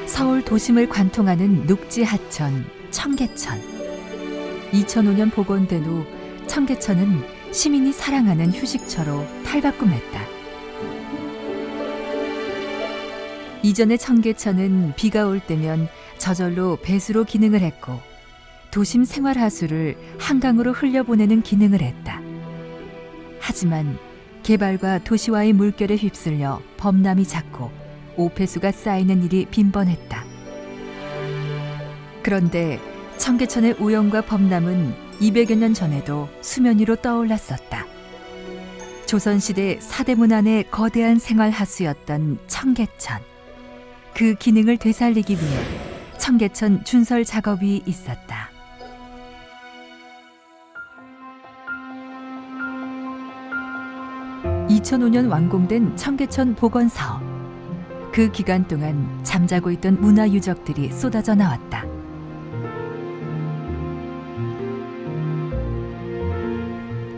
서울 도심을 관통하는 녹지 하천 청계천. 2005년 복원된 후 청계천은 시민이 사랑하는 휴식처로 탈바꿈했다. 이전의 청계천은 비가 올 때면 저절로 배수로 기능을 했고 도심 생활하수를 한강으로 흘려보내는 기능을 했다. 하지만 개발과 도시와의 물결에 휩쓸려 범람이 잦고 오폐수가 쌓이는 일이 빈번했다. 그런데 청계천의 오염과 범람은 200여 년 전에도 수면 위로 떠올랐었다. 조선시대 사대문 안의 거대한 생활하수였던 청계천. 그 기능을 되살리기 위해 청계천 준설 작업이 있었다. 2005년 완공된 청계천 복원 사업. 그 기간 동안 잠자고 있던 문화유적들이 쏟아져 나왔다.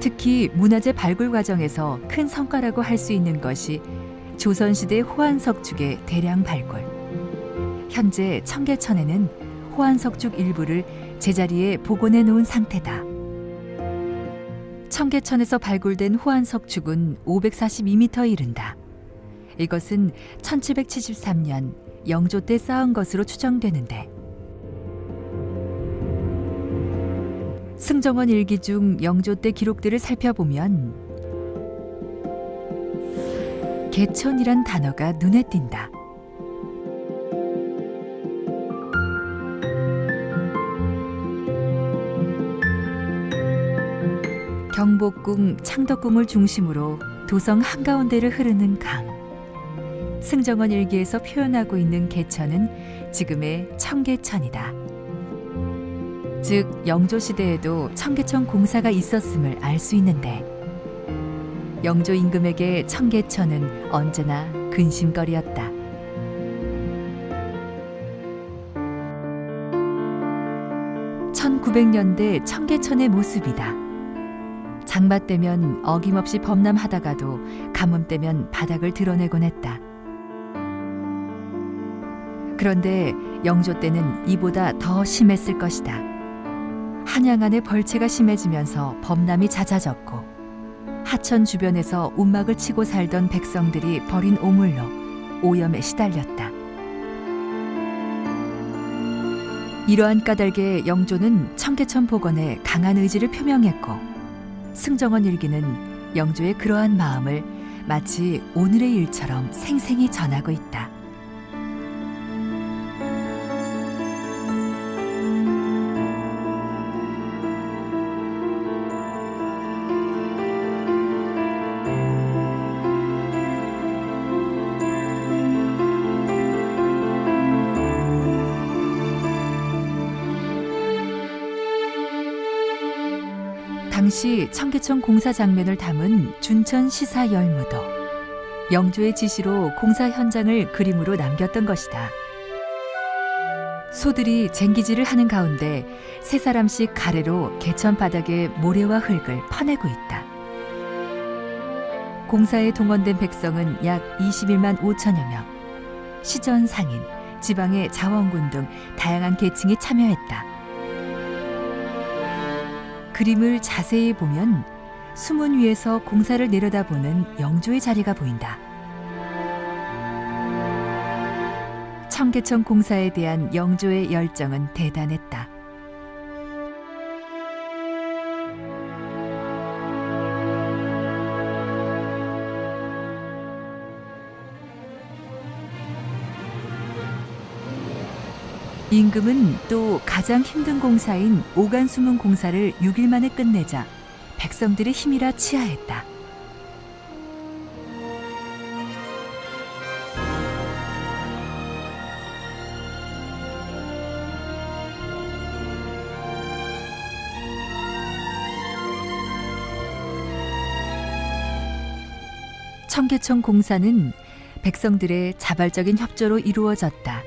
특히 문화재 발굴 과정에서 큰 성과라고 할 수 있는 것이 조선시대 호안석축의 대량 발굴. 현재 청계천에는 호안석축 일부를 제자리에 복원해 놓은 상태다. 청계천에서 발굴된 호안석축은 542m에 이른다. 이것은 1773년 영조 때 쌓은 것으로 추정되는데, 승정원 일기 중 영조 때 기록들을 살펴보면 개천이란 단어가 눈에 띈다. 경복궁, 창덕궁을 중심으로 도성 한가운데를 흐르는 강. 승정원 일기에서 표현하고 있는 개천은 지금의 청계천이다. 즉 영조 시대에도 청계천 공사가 있었음을 알 수 있는데, 영조 임금에게 청계천은 언제나 근심거리였다. (1900년대) 청계천의 모습이다. 장마 때면 어김없이 범람하다가도 가뭄 때면 바닥을 드러내곤 했다. 그런데 영조 때는 이보다 더 심했을 것이다. 한양 안에 벌채가 심해지면서 범람이 잦아졌고 하천 주변에서 움막을 치고 살던 백성들이 버린 오물로 오염에 시달렸다. 이러한 까닭에 영조는 청계천 복원에 강한 의지를 표명했고, 승정원 일기는 영조의 그러한 마음을 마치 오늘의 일처럼 생생히 전하고 있다. 당시 청계천 공사 장면을 담은 준천 시사 열무도 영조의 지시로 공사 현장을 그림으로 남겼던 것이다. 소들이 쟁기질을 하는 가운데 세 사람씩 가래로 개천 바닥에 모래와 흙을 퍼내고 있다. 공사에 동원된 백성은 약 21만 5천여 명. 시전 상인, 지방의 자원군 등 다양한 계층이 참여했다. 그림을 자세히 보면 수문 위에서 공사를 내려다보는 영조의 자리가 보인다. 청계천 공사에 대한 영조의 열정은 대단했다. 임금은 또 가장 힘든 공사인 오간수문 공사를 6일 만에 끝내자 백성들의 힘이라 치하했다. 청계천 공사는 백성들의 자발적인 협조로 이루어졌다.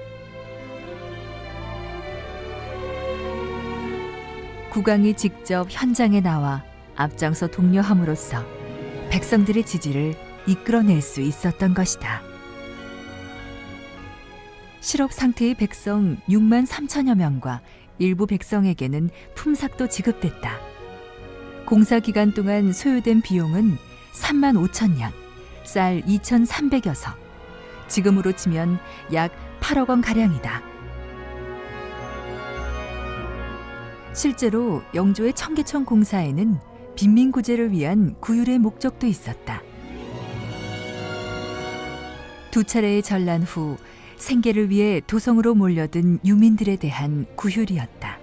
국왕이 직접 현장에 나와 앞장서 독려함으로써 백성들의 지지를 이끌어낼 수 있었던 것이다. 실업 상태의 백성 6만 3천여 명과 일부 백성에게는 품삯도 지급됐다. 공사 기간 동안 소요된 비용은 3만 5천 냥, 쌀 2,300여 서, 지금으로 치면 약 8억 원 가량이다. 실제로 영조의 청계천 공사에는 빈민구제를 위한 구휼의 목적도 있었다. 두 차례의 전란 후 생계를 위해 도성으로 몰려든 유민들에 대한 구휼이었다.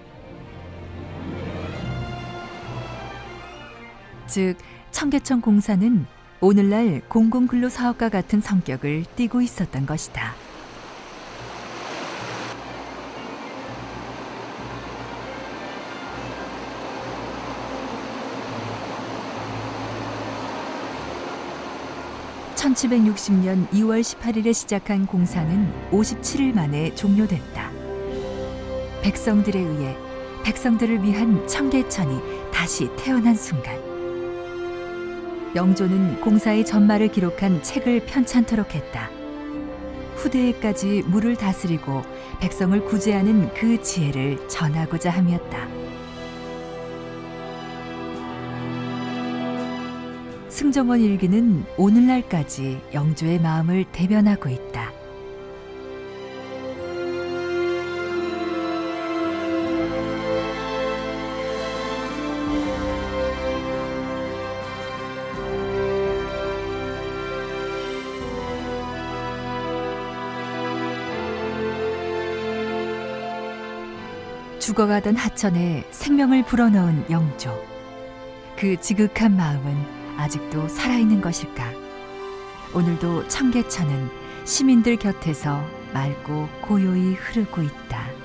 즉, 청계천 공사는 오늘날 공공근로사업과 같은 성격을 띠고 있었던 것이다. (1760년 2월 18일에) 시작한 공사는 57일 만에 종료됐다. 백성들에 의해 백성들을 위한 청계천이 다시 태어난 순간, 영조는 공사의 전말을 기록한 책을 편찬토록 했다. 후대에까지 물을 다스리고 백성을 구제하는 그 지혜를 전하고자 함이었다. 승정원 일기는 오늘날까지 영조의 마음을 대변하고 있다. 죽어가던 하천에 생명을 불어넣은 영조. 그 지극한 마음은 아직도 살아있는 것일까? 오늘도 청계천은 시민들 곁에서 맑고 고요히 흐르고 있다.